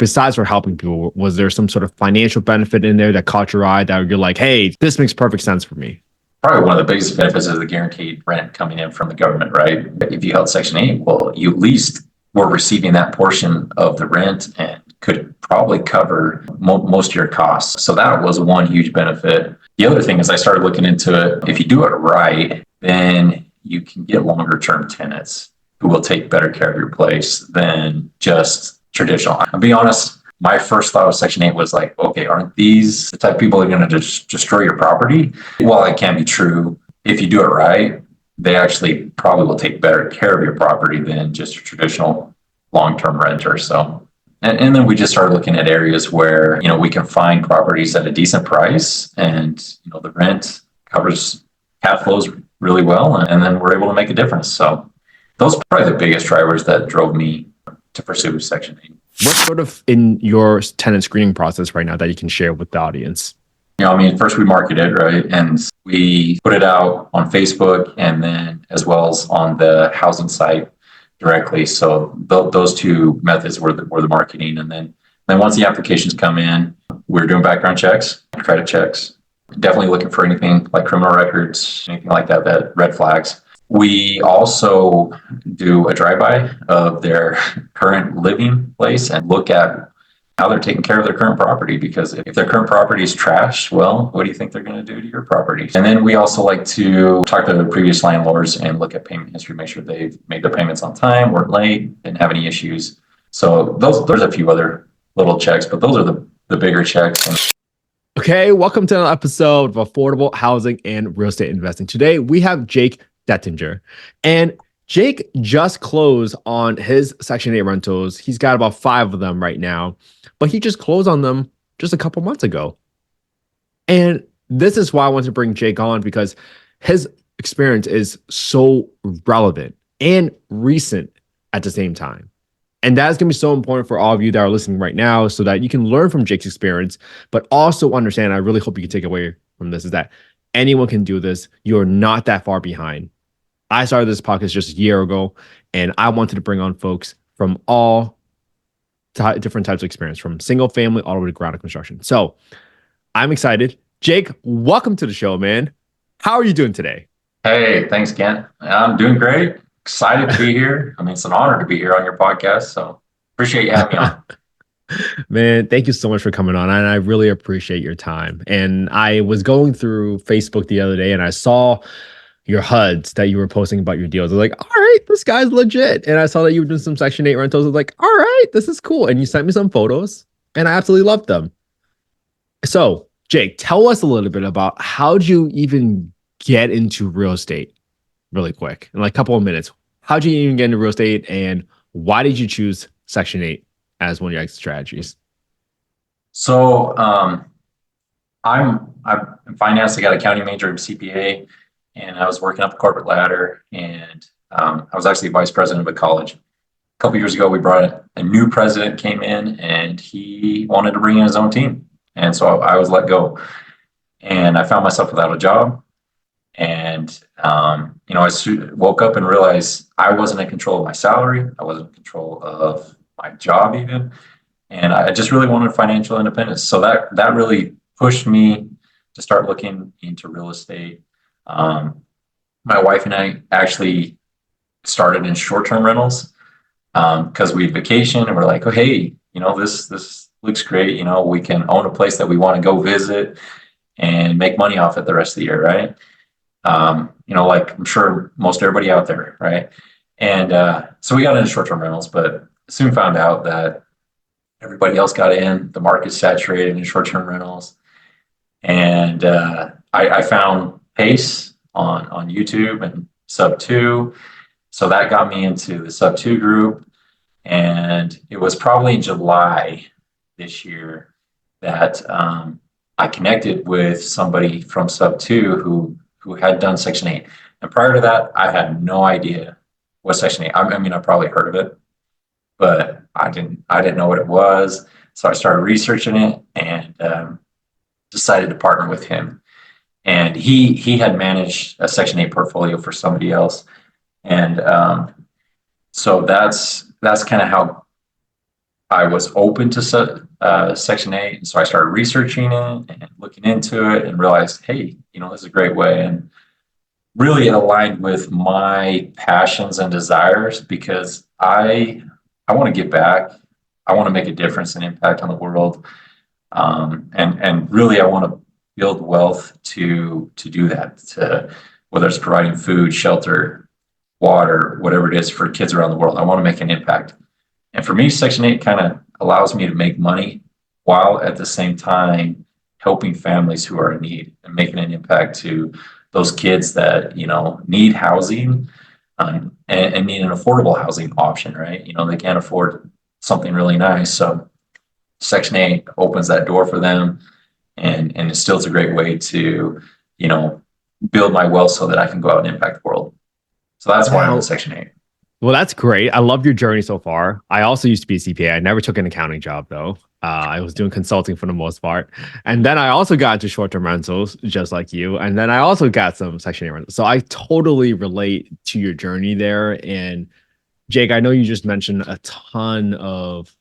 besides for helping people, was there some sort of financial benefit in there that caught your eye that you're like, hey, this makes perfect sense for me? Probably one of the biggest benefits is the guaranteed rent coming in from the government, right? If you held Section 8, well, you at least were receiving that portion of the rent and could probably cover most of your costs. So that was one huge benefit. The other thing is I started looking into it. If you do it right, then you can get longer term tenants who will take better care of your place than just traditional. I'll be honest, my first thought of Section 8 was like, okay, aren't these the type of people that are going to just destroy your property? Well, it can be true. If you do it right, they actually probably will take better care of your property than just a traditional long-term renter. So, and then we just started looking at areas where, we can find properties at a decent price and, the rent covers cash flows really well. And then we're able to make a difference. So those are probably the biggest drivers that drove me to pursue Section 8. What's sort of in your tenant screening process right now that you can share with the audience? First we market it, right? And we put it out on Facebook and then as well as on the housing site directly. So those two methods were the marketing. And then once the applications come in, we're doing background checks, credit checks, definitely looking for anything like criminal records, anything like that red flags. We also do a drive-by of their current living place and look at how they're taking care of their current property, because if their current property is trash, well, what do you think they're going to do to your property? And then we also like to talk to the previous landlords and look at payment history, make sure they've made their payments on time, weren't late, didn't have any issues. So there's a few other little checks, but those are the bigger checks. Okay, welcome to another episode of Affordable Housing and Real Estate Investing. Today, we have Jake Dettinger. And Jake just closed on his Section 8 rentals. He's got about 5 of them right now, but he just closed on them just a couple months ago. And this is why I want to bring Jake on, because his experience is so relevant and recent at the same time. And that's going to be so important for all of you that are listening right now, so that you can learn from Jake's experience, but also understand, I really hope you can take away from this, is that anyone can do this. You're not that far behind. I started this podcast just a year ago, and I wanted to bring on folks from all different types of experience, from single family all the way to ground up construction. So I'm excited. Jake, welcome to the show, man. How are you doing today? Hey, thanks, Kent. I'm doing great. Excited to be here. It's an honor to be here on your podcast. So appreciate you having me on. Man, thank you so much for coming on. And I really appreciate your time. And I was going through Facebook the other day and I saw your HUDs that you were posting about your deals. I was like, all right, this guy's legit. And I saw that you were doing some Section 8 rentals. I was like, all right, this is cool. And you sent me some photos and I absolutely loved them. So Jake, tell us a little bit about how'd you even get into real estate really quick in like a couple of minutes. How'd you even get into real estate and why did you choose Section 8 as one of your exit strategies? So I'm in finance. I got a accounting major in CPA, and I was working up the corporate ladder, and I was actually vice president of a college. A couple of years ago, we brought a new president came in, and he wanted to bring in his own team. And so I was let go, and I found myself without a job. And, I woke up and realized I wasn't in control of my salary. I wasn't in control of my job even. And I just really wanted financial independence. So that really pushed me to start looking into real estate. My wife and I actually started in short-term rentals because we vacation and we're like, oh, hey, this looks great. We can own a place that we want to go visit and make money off it the rest of the year, right? Like I'm sure most everybody out there, right? And so we got into short-term rentals, but soon found out that everybody else got in. The market's saturated in short-term rentals. And I found Pace on YouTube and Sub 2. So that got me into the Sub 2 group. And it was probably in July this year that I connected with somebody from Sub 2 who had done Section 8. And prior to that, I had no idea what Section 8. I probably heard of it, but I didn't know what it was. So I started researching it and decided to partner with him. And he had managed a Section 8 portfolio for somebody else. And so that's kind of how I was open to Section 8. And so I started researching it and looking into it and realized, hey, this is a great way. And really it aligned with my passions and desires because I want to give back. I want to make a difference and impact on the world. And really I want to build wealth to do that, to whether it's providing food, shelter, water, whatever it is for kids around the world. I want to make an impact. And for me, Section 8 kind of allows me to make money while at the same time helping families who are in need and making an impact to those kids that, need housing and need an affordable housing option, right? They can't afford something really nice. So Section 8 opens that door for them. And it still is a great way to, build my wealth so that I can go out and impact the world. So that's why I'm in Section 8. Well, that's great. I love your journey so far. I also used to be a CPA. I never took an accounting job, though. I was doing consulting for the most part. And then I also got into short-term rentals, just like you. And then I also got some Section 8 rentals. So I totally relate to your journey there. And Jake, I know you just mentioned a ton of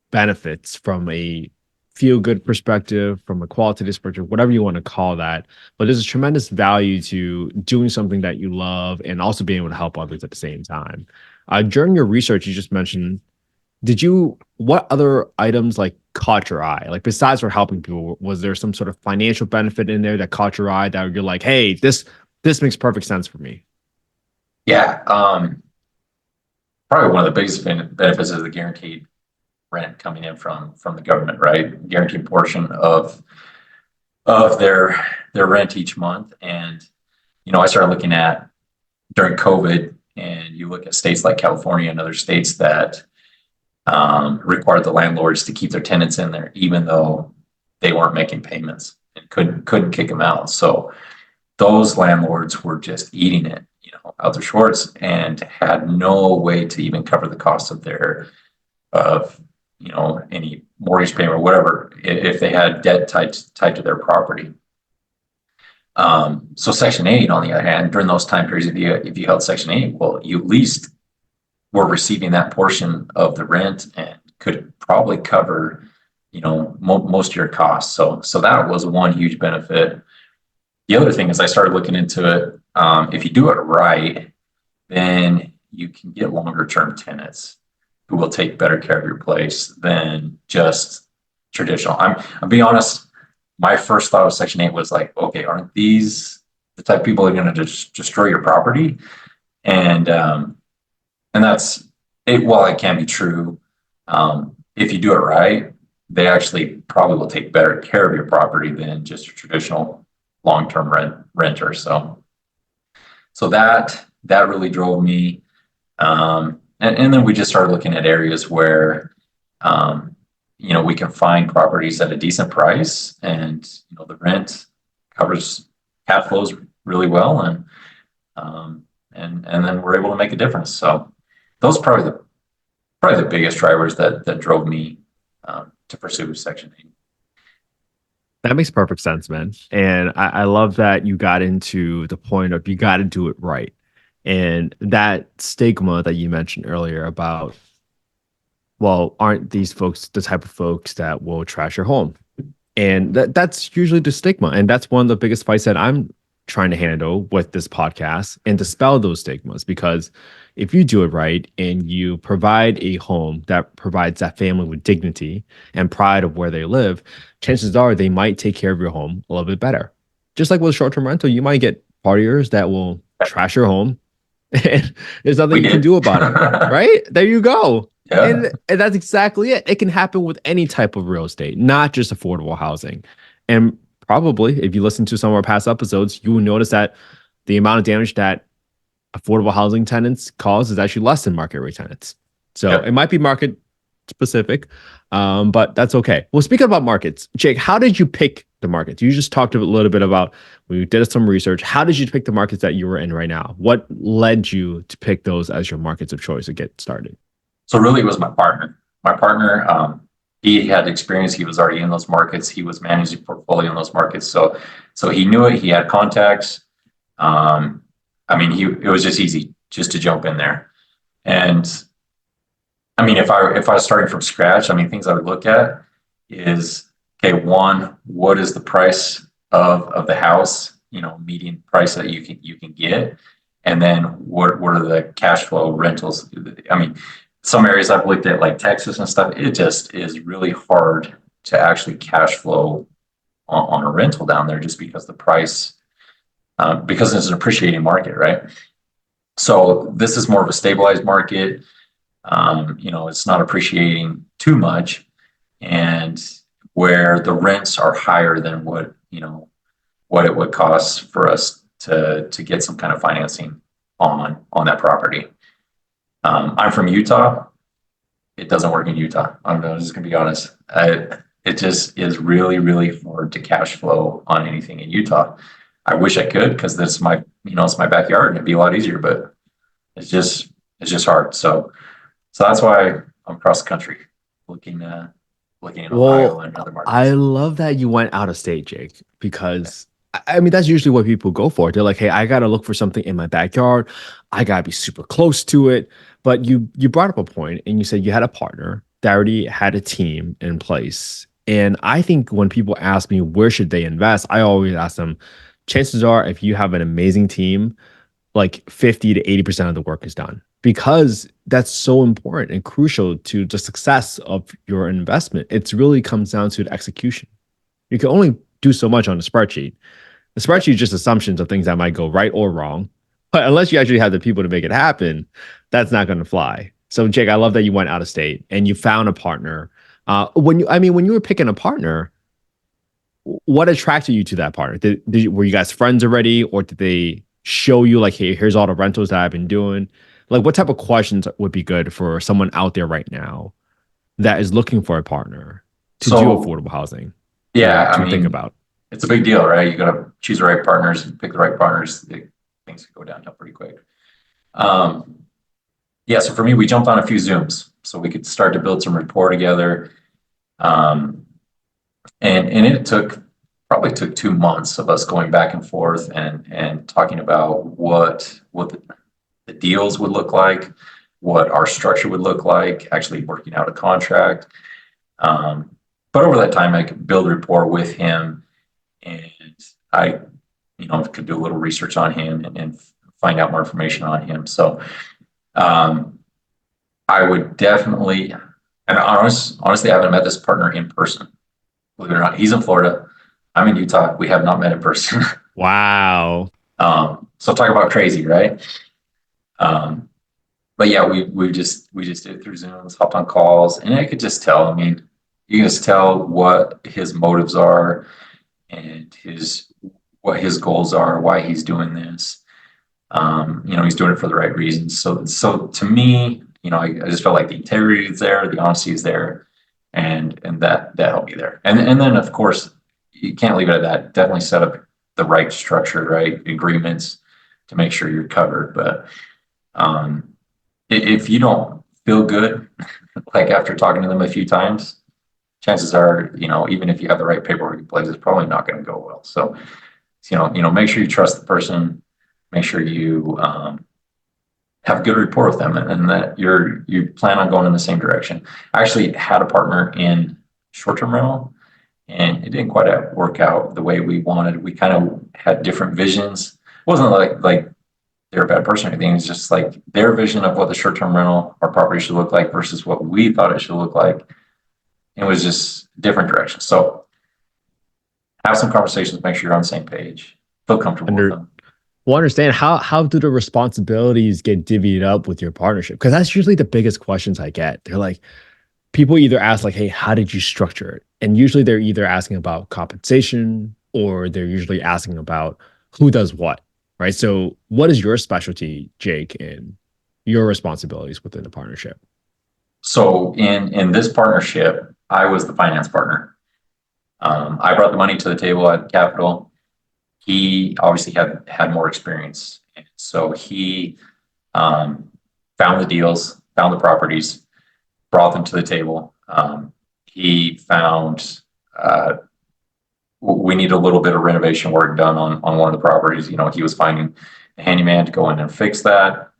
benefits from a feel-good perspective, from a qualitative perspective, whatever you want to call that. But there's a tremendous value to doing something that you love and also being able to help others at the same time. During your research, you just mentioned, what other items like caught your eye? Like besides for helping people, was there some sort of financial benefit in there that caught your eye that you're like, hey, this makes perfect sense for me? Yeah. Probably one of the biggest benefits is the guaranteed rent coming in from the government, right? Guaranteed portion of their rent each month. And I started looking at during COVID, and you look at states like California and other states that required the landlords to keep their tenants in there, even though they weren't making payments and couldn't kick them out. So those landlords were just eating it, out their shorts and had no way to even cover the cost of any mortgage payment or whatever if they had debt tied to their property. So Section 8, on the other hand, during those time periods, if you held Section 8, well, you at least were receiving that portion of the rent and could probably cover, most of your costs. So that was one huge benefit. The other thing is I started looking into it. If you do it right, then you can get longer term tenants who will take better care of your place than just traditional. I'm being honest. My first thought of Section 8 was like, okay, aren't these the type of people that are going to just destroy your property? And that's it. While it can be true, if you do it right, they actually probably will take better care of your property than just a traditional long-term renter. So that really drove me. And then we just started looking at areas where, we can find properties at a decent price, and the rent covers cash flows really well, and then we're able to make a difference. So those are probably the biggest drivers that drove me to pursue Section 8. That makes perfect sense, man. And I love that you got into the point of you got to do it right. And that stigma that you mentioned earlier about, well, aren't these folks the type of folks that will trash your home? And that's usually the stigma. And that's one of the biggest fights that I'm trying to handle with this podcast and dispel those stigmas. Because if you do it right and you provide a home that provides that family with dignity and pride of where they live, chances are they might take care of your home a little bit better. Just like with short-term rental, you might get partiers that will trash your home and there's nothing you can do about it, right? There you go. Yeah. And that's exactly it. It can happen with any type of real estate, not just affordable housing. And probably, if you listen to some of our past episodes, you will notice that the amount of damage that affordable housing tenants cause is actually less than market rate tenants. So It might be market specific, but that's okay. Well, speaking about markets, Jake, how did you pick the markets? You just talked a little bit about, we did some research. How did you pick the markets that you were in right now? What led you to pick those as your markets of choice to get started? So really it was my partner. He had experience. He was already in those markets. He was managing portfolio in those markets. So he knew it. He had contacts. It was just easy just to jump in there. And I mean, if I was starting from scratch, I mean, things I would look at is, okay, one, what is the price of the house, median price that you can get, and then what are the cash flow rentals? I mean, some areas I've looked at like Texas and stuff, it just is really hard to actually cash flow on a rental down there just because the price, because it's an appreciating market, right? So this is more of a stabilized market. It's not appreciating too much, and where the rents are higher than what it would cost for us to get some kind of financing on that property. I'm from Utah. It doesn't work in Utah. I'm just gonna be honest. It just is really, really hard to cash flow on anything in Utah. I wish I could because that's it's my backyard and it'd be a lot easier, but it's just hard. So that's why I'm across the country looking looking in Ohio Well, and other I markets. love that you went out of state, Jake, because I mean that's usually what people go for. They're like, "Hey, I gotta look for something in my backyard. I gotta be super close to it." But you brought up a point, and you said you had a partner that already had a team in place. And I think when people ask me where should they invest, I always ask them, chances are, if you have an amazing team, like 50 to 80% of the work is done because that's so important and crucial to the success of your investment. It really comes down to the execution. You can only do so much on a spreadsheet. The spreadsheet is just assumptions of things that might go right or wrong. But unless you actually have the people to make it happen, that's not going to fly. So, Jake, I love that you went out of state and you found a partner. When you were picking a partner, what attracted you to that partner? Were you guys friends already, or did they show you like, hey, here's all the rentals that I've been doing? Like, what type of questions would be good for someone out there right now that is looking for a partner to do So affordable housing to yeah, I think mean, about? it's a big deal, right? You got to choose the right partners, pick the right partners. Things can go downhill pretty quick. Um, yeah, so for me, we jumped on a few Zooms so we could start to build some rapport together. Um, and it probably took 2 months of us going back and forth and talking about what the deals would look like, what our structure would look like, actually working out a contract. Um, but over that time, I could build rapport with him, and I, could do a little research on him and find out more information on him. So um, I would definitely, and honestly, I haven't met this partner in person. Believe it or not, he's in Florida. I'm in Utah. We have not met in person. Wow. So talk about crazy, right? Um, but yeah, we just did it through Zooms, hopped on calls, and I could just tell. I mean, you can just tell what his motives are and what his goals are, why he's doing this. He's doing it for the right reasons. So to me, I just felt like the integrity is there, the honesty is there, and that helped me there. And then of course you can't leave it at that. Definitely set up the right structure, right agreements to make sure you're covered. But um, if you don't feel good, like after talking to them a few times, chances are, even if you have the right paperwork in place, it's probably not going to go well. So, make sure you trust the person, make sure you have good rapport with them, and that you plan on going in the same direction. I actually had a partner in short-term rental, and it didn't quite work out the way we wanted. We kind of had different visions. It wasn't like they're a bad person or anything. It's just like their vision of what the short-term rental or property should look like versus what we thought it should look like. It was just different directions. So have some conversations, make sure you're on the same page, feel comfortable with Under them. Well, understand how do the responsibilities get divvied up with your partnership? Because that's usually the biggest questions I get. They're like, people either ask like, "Hey, how did you structure it?" And usually they're either asking about compensation or they're usually asking about who does what, right? So, what is your specialty, Jake, in your responsibilities within the partnership? So in this partnership, I was the finance partner. I brought the money to the table at capital. He obviously had more experience, so he um, found the deals, found the properties, brought them to the table. He found we need a little bit of renovation work done on one of the properties. He was finding a handyman to go in and fix that.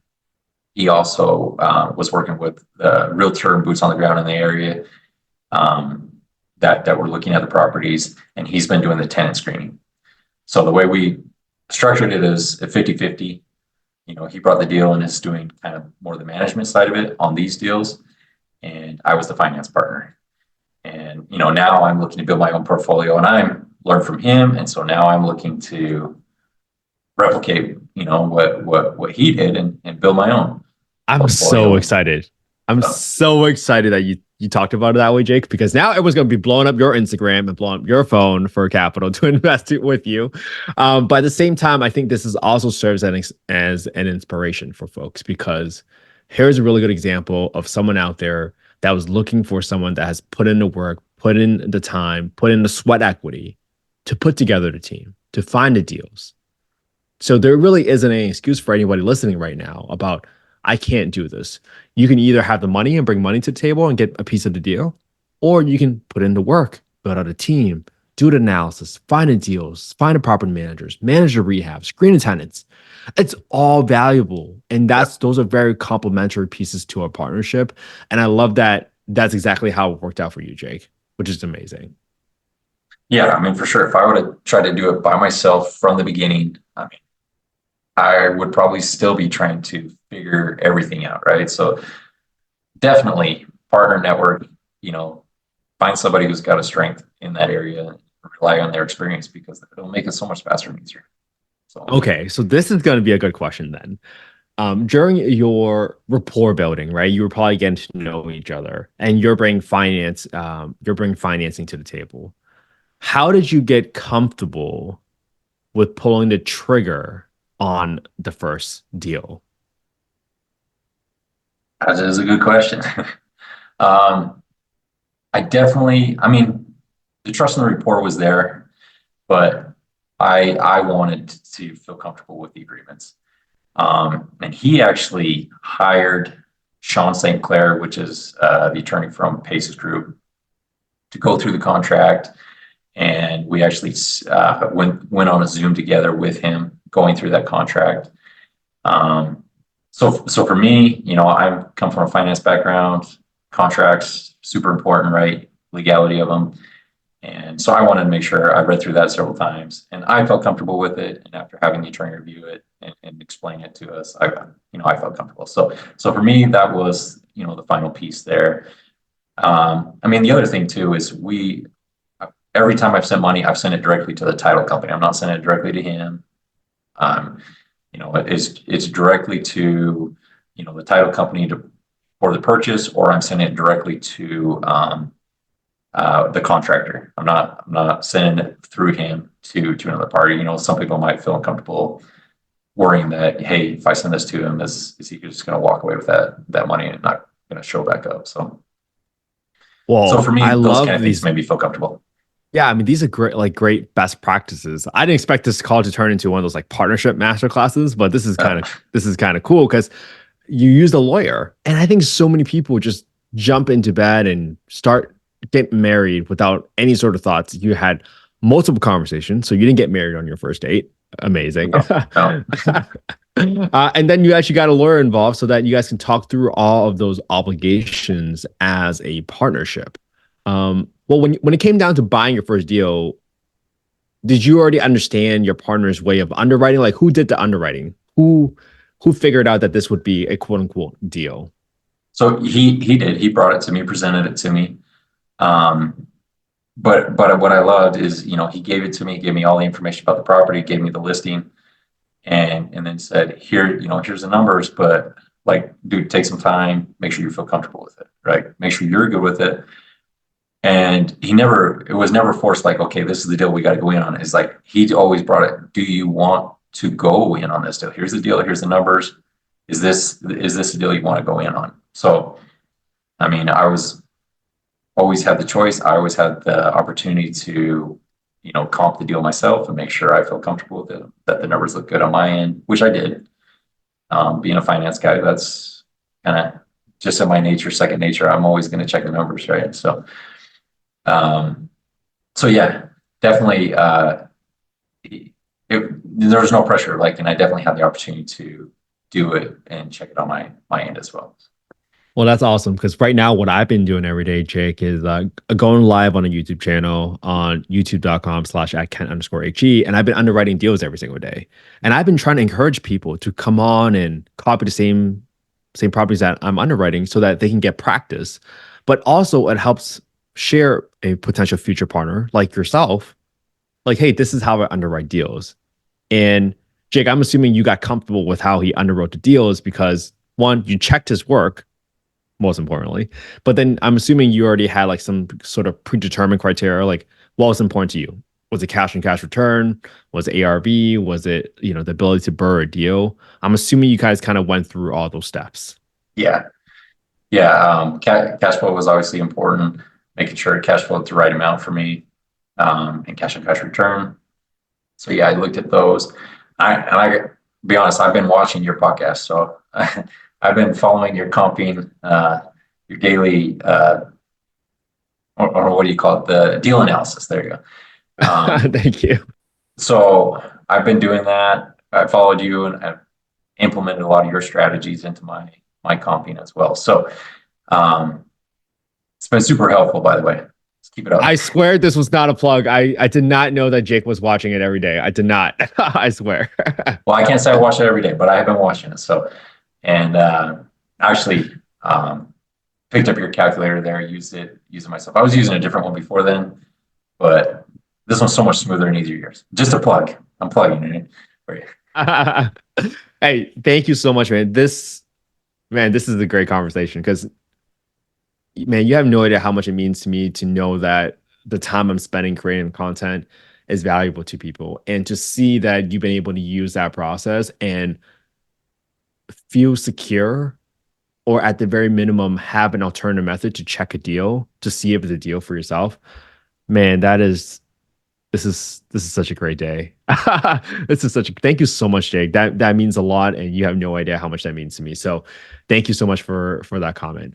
he also was working with the realtor and boots on the ground in the area that were looking at the properties, and he's been doing the tenant screening. So the way we structured it is a 50-50. He brought the deal and is doing kind of more the management side of it on these deals, and I was the finance partner. And now I'm looking to build my own portfolio, and I'm learned from him, and so now I'm looking to replicate what he did and build my own I'm so portfolio. excited. I'm So, so excited that you talked about it that way, Jake, because now everyone's going to be blowing up your Instagram and blowing up your phone for capital to invest it with you. But at the same time, I think this is also serves as an inspiration for folks, because here's a really good example of someone out there that was looking for someone that has put in the work, put in the time, put in the sweat equity to put together the team, to find the deals. So there really isn't any excuse for anybody listening right now about, I can't do this. You can either have the money and bring money to the table and get a piece of the deal, or you can put in the work, build out a team, do the analysis, find the deals, find the property managers, manage the rehab, screen the tenants. It's all valuable. And those are very complementary pieces to our partnership. And I love that that's exactly how it worked out for you, Jake, which is amazing. yeah, I mean, for sure. If I would have tried to do it by myself from the beginning, I mean, I would probably still be trying to figure everything out, right? So definitely partner network, you know, find somebody who's got a strength in that area, rely on their experience because it'll make it so much faster and easier. So Okay, so this is going to be a good question then. During your rapport building, right? You were probably getting to know each other, and you're bringing financing to the table. How did you get comfortable with pulling the trigger on the first deal? that is a good question. um, I mean, the trust and the rapport was there, but I wanted to feel comfortable with the agreements. And he actually hired Sean St. Clair, which is the attorney from Pace's Group, to go through the contract. And we actually went on a Zoom together with him going through that contract. So for me, I come from a finance background. Contracts super important, right? Legality of them. And so I wanted to make sure I read through that several times, and I felt comfortable with it. And after having the attorney review it and explain it to us, I felt comfortable. So for me, that was, the final piece there. I mean, the other thing too is every time I've sent money, I've sent it directly to the title company. I'm not sending it directly to him. Um, it's directly to, the title company for the purchase, or I'm sending it directly to, the contractor. I'm not sending it through him to another party. Some people might feel uncomfortable worrying that, hey, if I send this to him, is he just going to walk away with that money and not going to show back up? So Well, for me, I those kind love of things these. made me feel comfortable. Yeah, I mean, these are great best practices. I didn't expect this call to turn into one of those like partnership master classes, but Uh, this is kind of cool because you used a lawyer, and I think so many people just jump into bed and start getting married without any sort of thoughts. You had multiple conversations, so you didn't get married on your first date. Amazing. no, no. And then you actually got a lawyer involved so that you guys can talk through all of those obligations as a partnership. Well, when it came down to buying your first deal, did you already understand your partner's way of underwriting? Like, who did the underwriting? Who figured out that this would be a quote unquote deal? So he did. He brought it to me, presented it to me. Um, but what I loved is, he gave it to me, gave me all the information about the property, gave me the listing, and then said, here, here's the numbers, but like, dude, take some time, make sure you feel comfortable with it, right? Make sure you're good with it. And it was never forced like, okay, this is the deal we got to go in on. It's like, he always brought it. Do you want to go in on this deal? Here's the deal. Here's the numbers. Is this a deal you want to go in on? So, I mean, I was always had the choice. I always had the opportunity to, comp the deal myself and make sure I feel comfortable with it, that the numbers look good on my end, which I did. Being a finance guy, that's kind of just in my nature, second nature. I'm always going to check the numbers, right? Um, so yeah, definitely, there was no pressure, like, and I definitely had the opportunity to, do it and check it on my end as well. Well, that's awesome because right now, what I've been doing every day, Jake, is going live on a YouTube channel on youtube.com/@Kent_HE. And I've been underwriting deals every single day. And I've been trying to encourage people to come on and copy the same properties that I'm underwriting so that they can get practice. But also, it helps share a potential future partner like yourself, like, hey, this is how I underwrite deals. And Jake, I'm assuming you got comfortable with how he underwrote the deals because one, you checked his work most importantly. But then I'm assuming you already had like some sort of predetermined criteria, like what was important to you? Was it cash and cash return? Was it ARV? Was it, the ability to burr a deal? I'm assuming you guys kind of went through all those steps. Yeah. Yeah. Cash flow was obviously important, making sure cash flowed the right amount for me, and cash and cash return. So yeah, I looked at those. I be honest, I've been watching your podcast, so I've been following your comping, your daily, or what do you call it? The deal analysis. There you go. Thank you. So I've been doing that. I followed you and I've implemented a lot of your strategies into my comping as well. So it's been super helpful, by the way. Let's keep it up. I swear this was not a plug. I did not know that Jake was watching it every day. I did not. I swear. Well, I can't say I watch it every day, but I have been watching it. So, and actually picked up your calculator there, used it myself. I was using a different one before then, but this one's so much smoother and easier. Just a plug. I'm plugging it for you. Hey, thank you so much, man. This is a great conversation because, man, you have no idea how much it means to me to know that the time I'm spending creating content is valuable to people, and to see that you've been able to use that process and feel secure, or at the very minimum have an alternative method to check a deal to see if it's a deal for yourself. Man, this is such a great day. Thank you so much, Jake. That means a lot, and you have no idea how much that means to me. So thank you so much for that comment.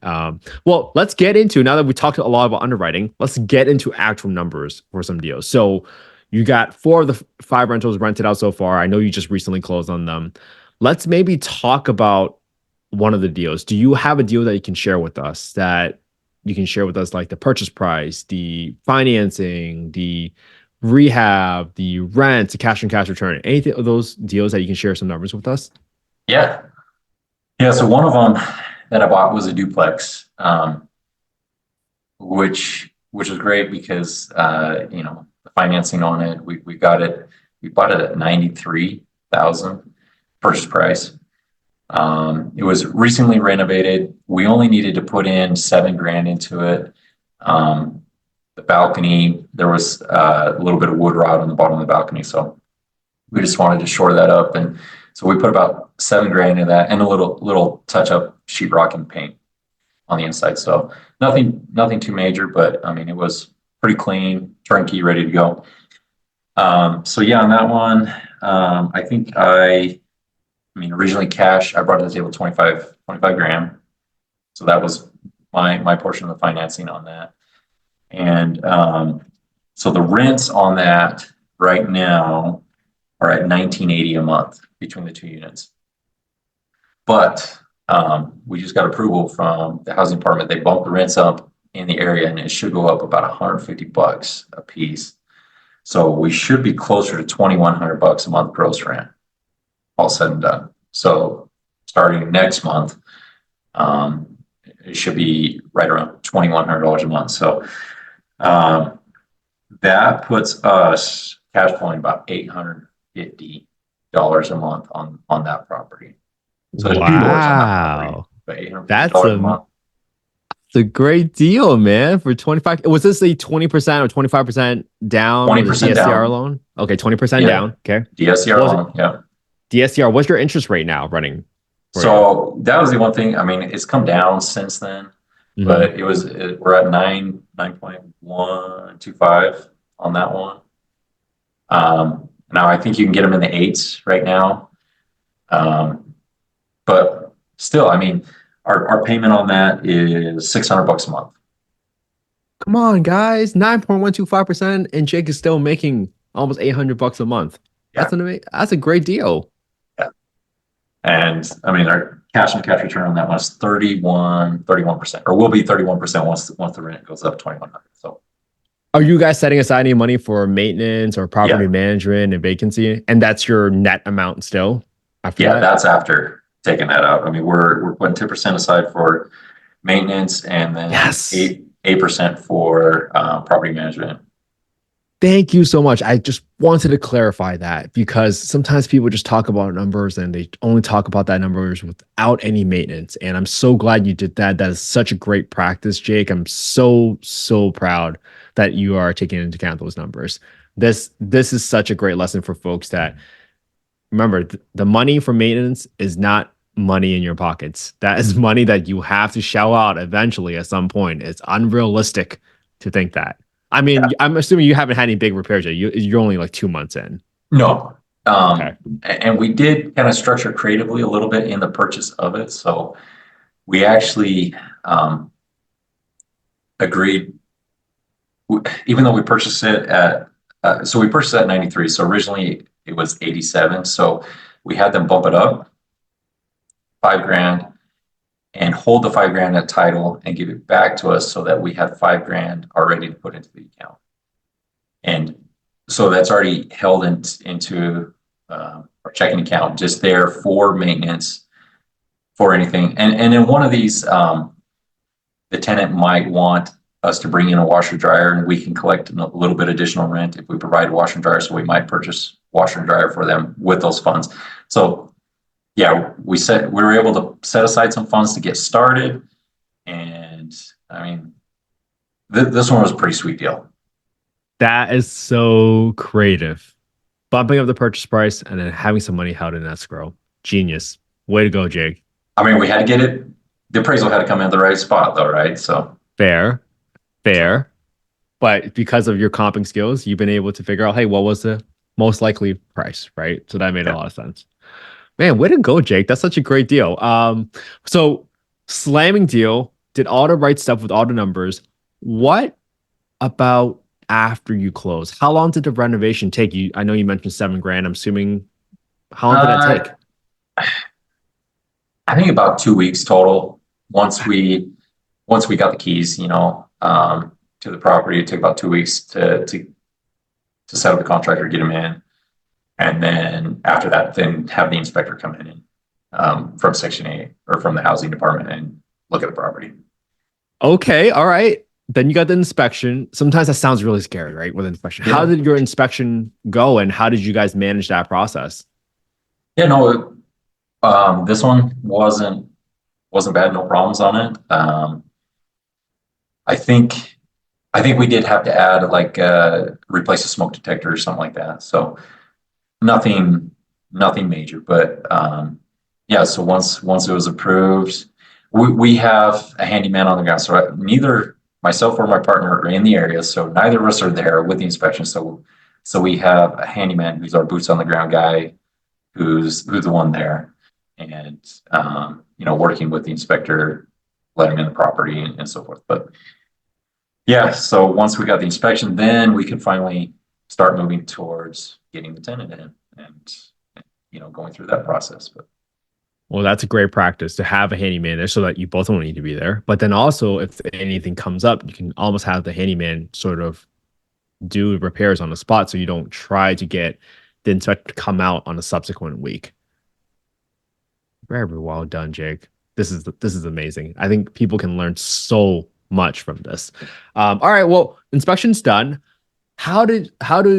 Well, let's get into, now that we talked a lot about underwriting, let's get into actual numbers for some deals. So you got 4 of the 5 rentals rented out so far. I know you just recently closed on them. Let's maybe talk about one of the deals. Do you have a deal that you can share with us, like the purchase price, the financing, the rehab, the rent, the cash and cash return, anything of those deals that you can share some numbers with us? Yeah. Yeah. So one of them that I bought was a duplex, which was great because the financing on it, we bought it at 93,000 purchase price. It was recently renovated. We only needed to put in $7,000 into it. The balcony, there was a little bit of wood rot on the bottom of the balcony, so we just wanted to shore that up, and so we put about $7,000 into that, and a little touch up sheetrock and paint on the inside. So nothing too major, but I mean it was pretty clean, turnkey, ready to go. So yeah, on that one, I think originally cash, I brought to the table 25 grand. So that was my portion of the financing on that. And so the rents on that right now are at $1,980 a month between the 2 units. But we just got approval from the housing department. They bumped the rents up in the area, and it should go up about $150 a piece. So we should be closer to $2,100 a month gross rent, all said and done. So starting next month, it should be right around $2,100 a month. So that puts us cash flowing about $850 a month on that property. So there's 2 doors on that property, but That's $850 a month. It's a great deal, man. For 25, was this a 20% or 25% down? 20% DSCR down. loan? Okay, 20% down. Okay. DSCR loan, yeah. DSCR, what's your interest rate now running? So that was the one thing. I mean, it's come down since then, but we're at 9.125 on that one. Now I think you can get them in the 8s right now. But still, I mean, our payment on that is $600 a month. Come on, guys, 9.125%, and Jake is still making almost $800 a month. Yeah. That's a great deal. Yeah. And I mean, our cash on cash return on that was 31%, or will be 31% once the rent goes up 2,100. So Are you guys setting aside any money for maintenance or property yeah, management and vacancy? And that's your net amount still after yeah, that? that's after taking that out. I mean, we're putting 10% aside for maintenance, and then Yes. 8% for property management. Thank you so much. I just wanted to clarify that because sometimes people just talk about numbers and they only talk about that numbers without any maintenance. And I'm so glad you did that. That is such a great practice, Jake. I'm so proud that you are taking into account those numbers. This is such a great lesson for folks that remember the money for maintenance is not money in your pockets. That is money that you have to shell out eventually at some point. It's unrealistic to think that. I Yeah. mean, I'm assuming you haven't had any big repairs yet. You're only like 2 months in. No. Okay. And we did kind of structure creatively a little bit in the purchase of it. So we actually agreed, even though we purchased it at, so we purchased it at 93. So originally it was 87. So we had them bump it up 5 grand and hold the 5 grand at title and give it back to us so that we had 5 grand already to put into the account. And so that's already held into our checking account, just there for maintenance, for anything. And in one of these, the tenant might want us to bring in a washer dryer, and we can collect a little bit additional rent if we provide a washer and dryer. So we might purchase washer and dryer for them with those funds. So yeah, we were able to set aside some funds to get started. And I mean, this one was a pretty sweet deal. That is so creative. Bumping up the purchase price and then having some money held in escrow. Genius. Way to go, Jake. I mean, we had to get it. The appraisal had to come in the right spot, though, right? So Fair. Fair. But because of your comping skills, you've been able to figure out, hey, what was the most likely price, right? So that made a yeah. lot of sense. Man, way to go, Jake. That's such a great deal. So slamming deal, did all the right stuff with all the numbers. What about after you close? How long did the renovation take you? I know you mentioned 7 grand. I'm assuming how long did that Uh, take? I think about 2 weeks total. Once we got the keys, to the property, it took about 2 weeks to set up the contractor, get them in, and then after that, then have the inspector come in from Section 8 or from the housing department and look at the property. Okay, all right. Then you got the inspection. Sometimes that sounds really scary, right? With inspection. How Yeah, did your inspection go and how did you guys manage that process? yeah, no, this one wasn't bad, no problems on it. I think I think we did have to add like replace a smoke detector or something like that. So nothing nothing major, but yeah. So once it was approved, we have a handyman on the ground. So neither myself or my partner are in the area, so neither of us are there with the inspection. So we have a handyman who's our boots on the ground guy, who's the one there, and working with the inspector, let him in the property and so forth. But yeah, so once we got the inspection, then we could finally start moving towards getting the tenant in and going through that process. But Well, that's a great practice to have a handyman there so that you both don't need to be there. But then also, if anything comes up, you can almost have the handyman sort of do repairs on the spot so you don't try to get the inspector to come out on a subsequent week. Very well done, Jake. This is amazing. I think people can learn so much from this. All right, well, inspection's done. How do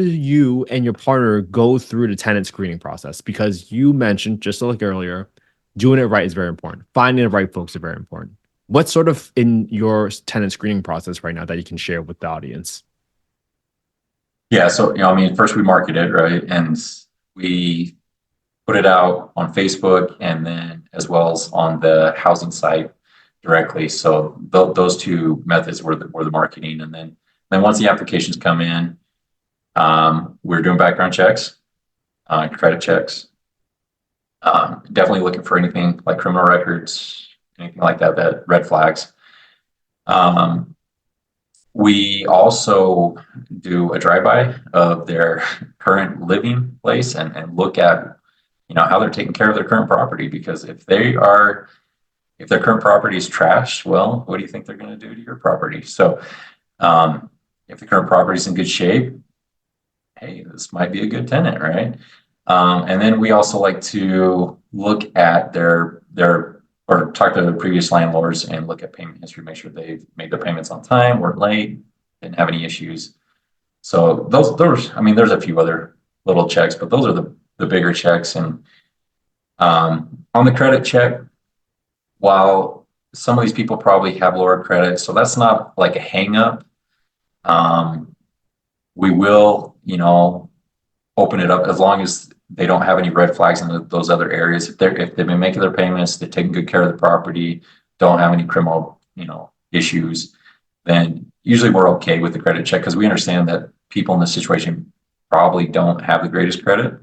you and your partner go through the tenant screening process? Because you mentioned just like earlier, doing it right is very important. Finding the right folks is very important. What's sort of in your tenant screening process right now that you can share with the audience? yeah, so I mean, first we market it, right, and we put it out on Facebook and then as well as on the housing site directly. So those two methods were the marketing, and then once the applications come in, we're doing background checks, credit checks. Definitely looking for anything like criminal records, anything like that, that red flags. Um, we also do a drive-by of their current living place and look at how they're taking care of their current property. Because if their current property is trash, well, what do you think they're going to do to your property? So if the current property is in good shape, hey, this might be a good tenant, right? And then we also like to look at their or talk to the previous landlords and look at payment history, make sure they've made their payments on time, weren't late, didn't have any issues. So I mean, there's a few other little checks, but those are the bigger checks. And on the credit check, while some of these people probably have lower credit, so that's not like a hang up. We will, open it up as long as they don't have any red flags in those other areas. If they've been making their payments, they're taking good care of the property, don't have any criminal, issues, then usually we're okay with the credit check, because we understand that people in this situation probably don't have the greatest credit.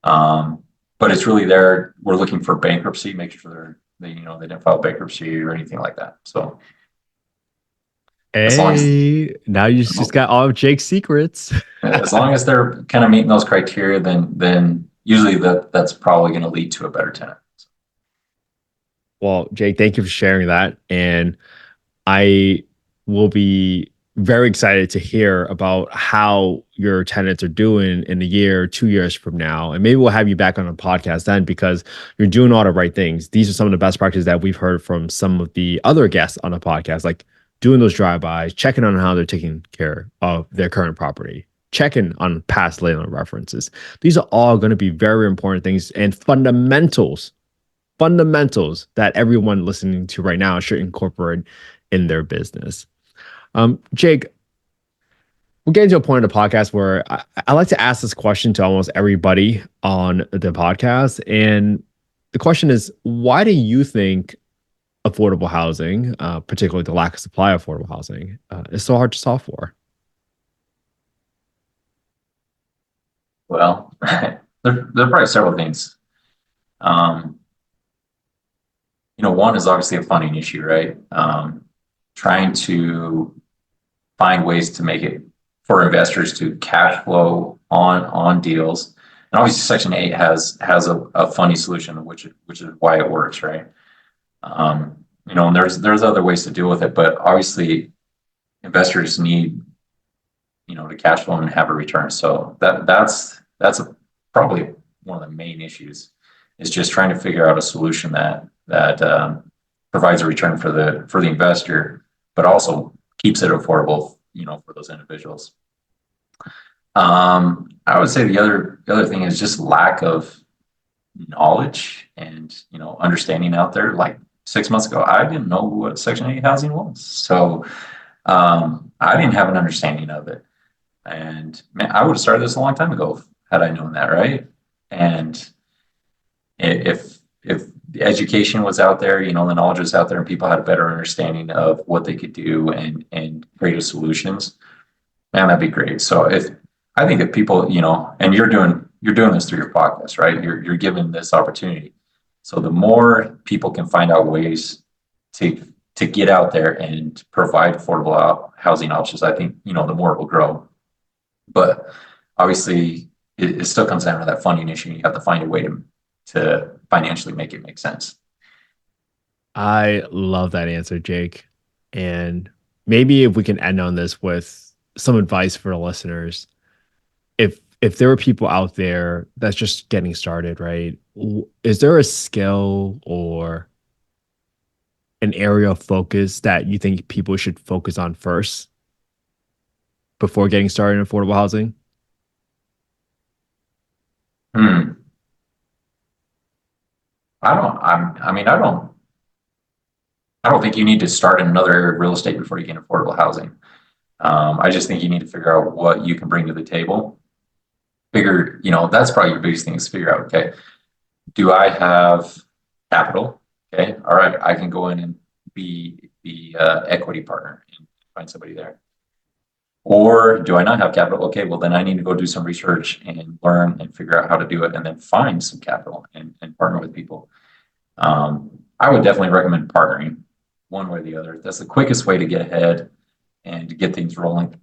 But it's really there. We're looking for bankruptcy, making sure they didn't file bankruptcy or anything like that. So as long as Hey, now you just got all of Jake's secrets. as long as they're kind of meeting those criteria, then usually that's probably going to lead to a better tenant. Well, Jake, thank you for sharing that. And I will be very excited to hear about how your tenants are doing in a year, 2 years from now. And maybe we'll have you back on a podcast then, because you're doing all the right things. These are some of the best practices that we've heard from some of the other guests on the podcast, like doing those drive-bys, checking on how they're taking care of their current property, checking on past landlord references. These are all going to be very important things and fundamentals that everyone listening to right now should incorporate in their business. Jake, we're getting to a point of the podcast where I like to ask this question to almost everybody on the podcast. And the question is, why do you think affordable housing, particularly the lack of supply of affordable housing, is so hard to solve for? Well, there are probably several things. One is obviously a funding issue, right? Trying to find ways to make it for investors to cash flow on deals. And obviously Section 8 has a funny solution, which is why it works, right? And there's other ways to deal with it, but obviously investors need, to cash flow and have a return. So that's probably one of the main issues, is just trying to figure out a solution that provides a return for the investor, but also keeps it affordable, for those individuals. I would say the other thing is just lack of knowledge and understanding out there. Like 6 months ago, I didn't know what Section 8 housing was, so I didn't have an understanding of it. And man, I would have started this a long time ago had I known that, right? And if the education was out there, the knowledge was out there, and people had a better understanding of what they could do and creative solutions, man, that'd be great. So I think if people, and you're doing this through your podcast, right? You're given this opportunity. So the more people can find out ways to get out there and provide affordable housing options, I think, the more it will grow. But obviously it still comes down to that funding issue. You have to find a way to financially make it make sense. I love that answer, Jake. And maybe if we can end on this with some advice for the listeners, if there are people out there that's just getting started, right? Is there a skill or an area of focus that you think people should focus on first before getting started in affordable housing? I don't think you need to start in another area of real estate before you get affordable housing. I just think you need to figure out what you can bring to the table. That's probably your biggest thing, is figure out, okay, do I have capital? Okay, all right, I can go in and be the equity partner and find somebody there. Or do I not have capital? Okay, well, then I need to go do some research and learn and figure out how to do it, and then find some capital and partner with people. I would definitely recommend partnering one way or the other. That's the quickest way to get ahead and to get things rolling.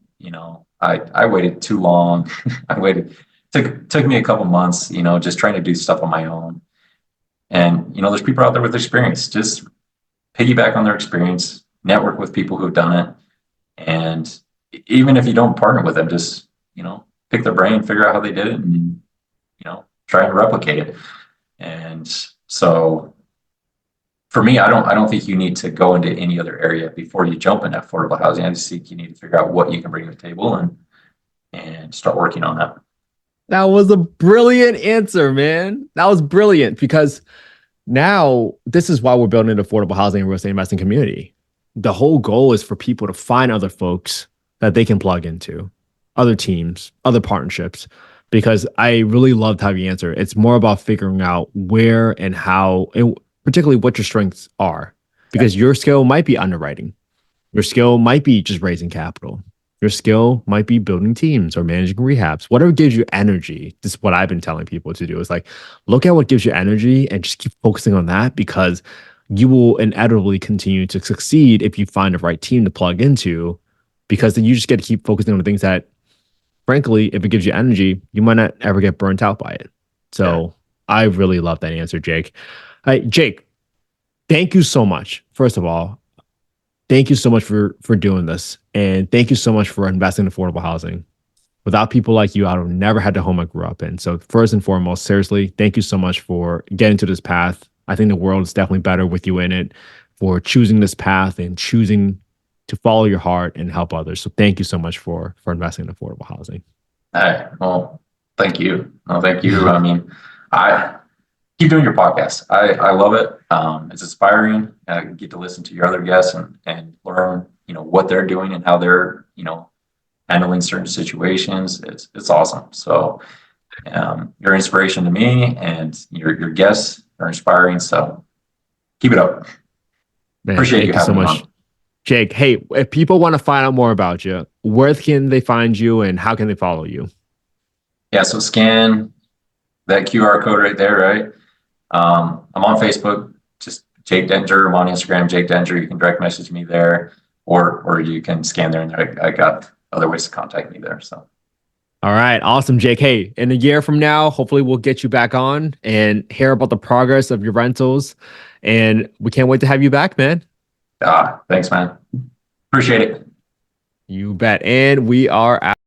I waited too long. I waited took me a couple months, just trying to do stuff on my own. And there's people out there with experience. Just piggyback on their experience, network with people who've done it, and even if you don't partner with them, just pick their brain, figure out how they did it, and try and replicate it. And so for me, I don't think you need to go into any other area before you jump into affordable housing. I just think you need to figure out what you can bring to the table and start working on that. That was a brilliant answer, man. That was brilliant because now this is why we're building an affordable housing and real estate investing community. The whole goal is for people to find other folks that they can plug into, other teams, other partnerships, because I really loved how you answer. It's more about figuring out where and how, and particularly what your strengths are, because your skill might be underwriting. Your skill might be just raising capital. Your skill might be building teams or managing rehabs, whatever gives you energy. This is what I've been telling people to do is like, look at what gives you energy and just keep focusing on that, because you will inevitably continue to succeed if you find the right team to plug into, because then you just get to keep focusing on the things that, frankly, if it gives you energy, you might not ever get burnt out by it. So I really love that answer, Jake. Jake, thank you so much. First of all, thank you so much for doing this. And thank you so much for investing in affordable housing. Without people like you, I would have never had the home I grew up in. So first and foremost, seriously, thank you so much for getting to this path. I think the world is definitely better with you in it, for choosing this path and choosing to follow your heart and help others. So thank you so much for investing in affordable housing. Hey, well, thank you. Well, thank you. I mean, I keep doing your podcast. I love it. It's inspiring. I get to listen to your other guests and learn, what they're doing and how they're, handling certain situations. It's awesome. So you're inspiration to me, and your guests are inspiring. So keep it up. Man, Appreciate you thank you so having me much. on. Jake, hey, if people want to find out more about you, where can they find you and how can they follow you? Yeah, so scan that QR code right there, right? I'm on Facebook, just Jake Dettinger. I'm on Instagram, Jake Dettinger. You can direct message me there, or you can scan there, and I got other ways to contact me there. So All right, awesome, Jake. Hey, in a year from now, hopefully we'll get you back on and hear about the progress of your rentals. And we can't wait to have you back, man. thanks, man. Appreciate it. You bet. And we are out.